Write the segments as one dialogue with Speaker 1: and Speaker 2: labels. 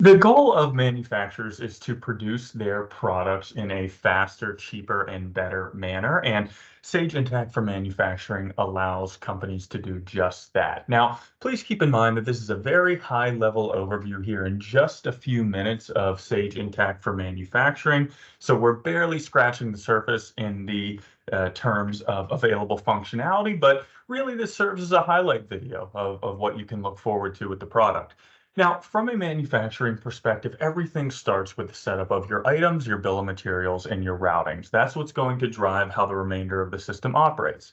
Speaker 1: The goal of manufacturers is to produce their products in a faster, cheaper, and better manner. And Sage Intacct for Manufacturing allows companies to do just that. Now, please keep in mind that this is a very high level overview here in just a few minutes of Sage Intacct for Manufacturing. So we're barely scratching the surface in the terms of available functionality, but really this serves as a highlight video of what you can look forward to with the product. Now, from a manufacturing perspective, everything starts with the setup of your items, your bill of materials, and your routings. That's what's going to drive how the remainder of the system operates.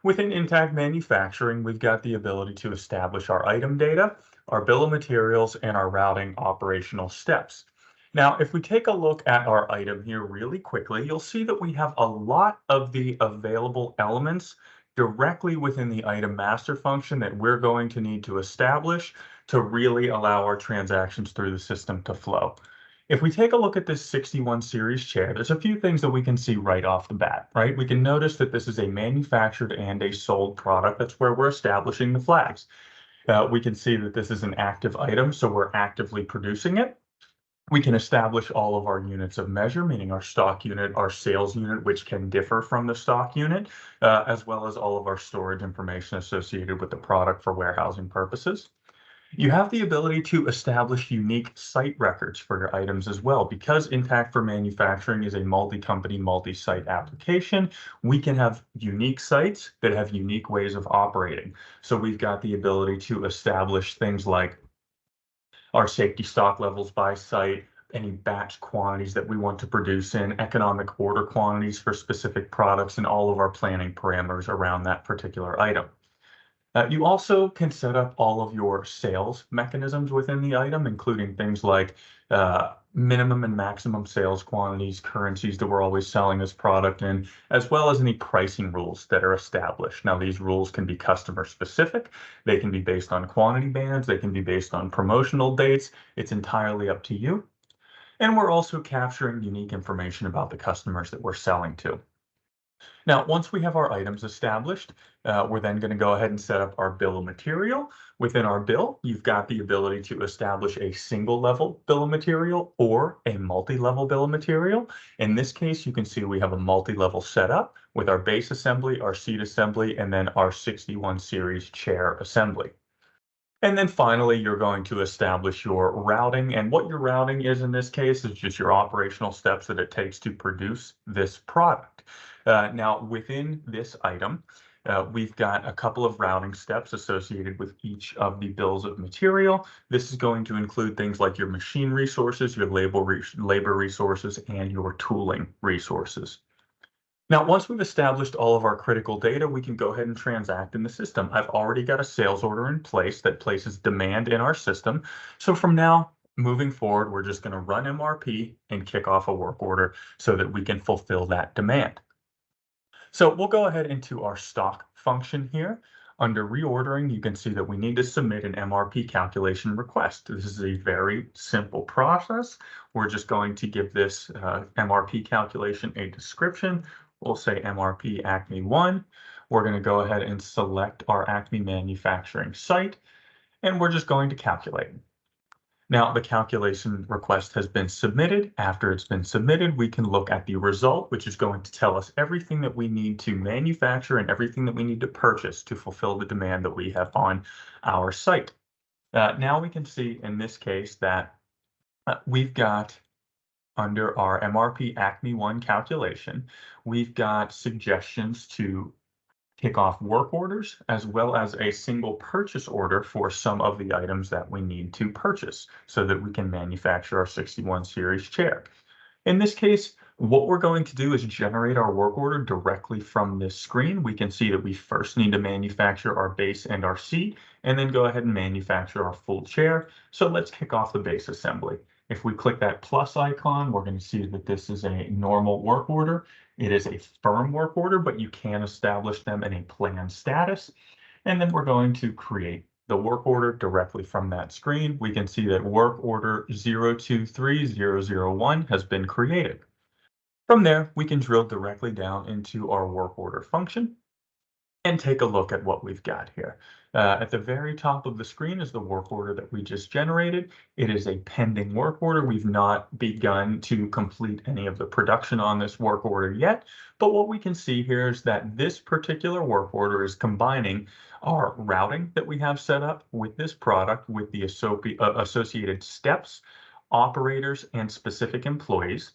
Speaker 1: Within Intacct Manufacturing, we've got the ability to establish our item data, our bill of materials, and our routing operational steps. Now, if we take a look at our item here really quickly, you'll see that we have a lot of the available elements directly within the item master function that we're going to need to establish to really allow our transactions through the system to flow. If we take a look at this 61 series chair, there's a few things that we can see right off the bat, right? We can notice that this is a manufactured and a sold product. That's where we're establishing the flags. We can see that this is an active item, so we're actively producing it. We can establish all of our units of measure, meaning our stock unit, our sales unit, which can differ from the stock unit, as well as all of our storage information associated with the product for warehousing purposes. You have the ability to establish unique site records for your items as well. Because Intacct for Manufacturing is a multi-company, multi-site application, we can have unique sites that have unique ways of operating. So we've got the ability to establish things like our safety stock levels by site, any batch quantities that we want to produce in, economic order quantities for specific products, and all of our planning parameters around that particular item. You also can set up all of your sales mechanisms within the item, including things like minimum and maximum sales quantities, currencies that we're always selling this product in, as well as any pricing rules that are established. Now, these rules can be customer specific. They can be based on quantity bands. They can be based on promotional dates. It's entirely up to you. And we're also capturing unique information about the customers that we're selling to. Now, once we have our items established, we're then going to go ahead and set up our bill of material. Within our bill, you've got the ability to establish a single level bill of material or a multi-level bill of material. In this case, you can see we have a multi-level setup with our base assembly, our seat assembly, and then our 61 series chair assembly. And then finally, you're going to establish your routing. And what your routing is in this case is just your operational steps that it takes to produce this product. Now, within this item, we've got a couple of routing steps associated with each of the bills of material. This is going to include things like your machine resources, your labor resources, and your tooling resources. Now, once we've established all of our critical data, we can go ahead and transact in the system. I've already got a sales order in place that places demand in our system. So from now, moving forward, we're just going to run MRP and kick off a work order so that we can fulfill that demand. So we'll go ahead into our stock function here. Under reordering, you can see that we need to submit an MRP calculation request. This is a very simple process. We're just going to give this MRP calculation a description. We'll say MRP Acme 1. We're going to go ahead and select our Acme manufacturing site, and we're just going to calculate. Now, the calculation request has been submitted. After it's been submitted, we can look at the result, which is going to tell us everything that we need to manufacture and everything that we need to purchase to fulfill the demand that we have on our site. Now we can see in this case that we've got under our MRP Acme 1 calculation, we've got suggestions to kick off work orders, as well as a single purchase order for some of the items that we need to purchase so that we can manufacture our 61 series chair. In this case, what we're going to do is generate our work order directly from this screen. We can see that we first need to manufacture our base and our seat, and then go ahead and manufacture our full chair. So let's kick off the base assembly. If we click that plus icon, we're going to see that this is a normal work order. It is a firm work order, but you can establish them in a planned status. And then we're going to create the work order directly from that screen. We can see that work order 023001 has been created. From there, we can drill directly down into our work order function. and take a look at what we've got here. At the very top of the screen is the work order that we just generated. It is a pending work order. We've not begun to complete any of the production on this work order yet, but what we can see here is that this particular work order is combining our routing that we have set up with this product with the associated steps, operators, and specific employees.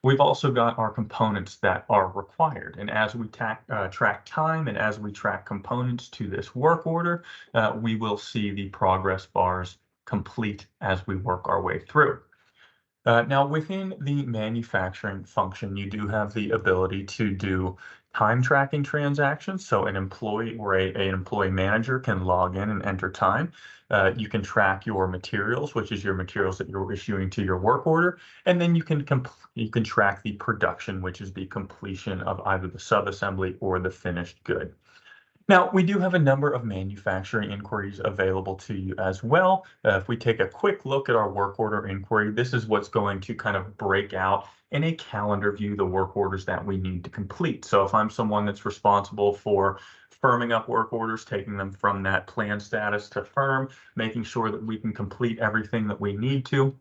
Speaker 1: We've also got our components that are required. And as we track time and as we track components to this work order, we will see the progress bars complete as we work our way through. Now, within the manufacturing function, you do have the ability to do time tracking transactions. So an employee or an employee manager can log in and enter time. You can track your materials, which is your materials that you're issuing to your work order, and then you can track the production, which is the completion of either the subassembly or the finished good. Now, we do have a number of manufacturing inquiries available to you as well. If we take a quick look at our work order inquiry, this is what's going to kind of break out in a calendar view the work orders that we need to complete. So if I'm someone that's responsible for firming up work orders, taking them from that plan status to firm, making sure that we can complete everything that we need to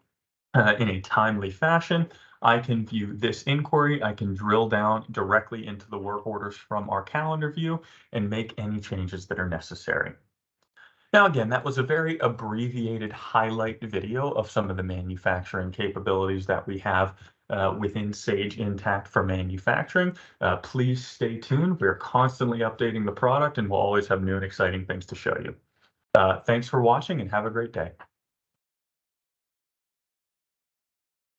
Speaker 1: in a timely fashion, I can view this inquiry. I can drill down directly into the work orders from our calendar view and make any changes that are necessary. Now, again, that was a very abbreviated highlight video of some of the manufacturing capabilities that we have within Sage Intacct for manufacturing. Please stay tuned. We're constantly updating the product and we'll always have new and exciting things to show you. Thanks for watching and have a great day.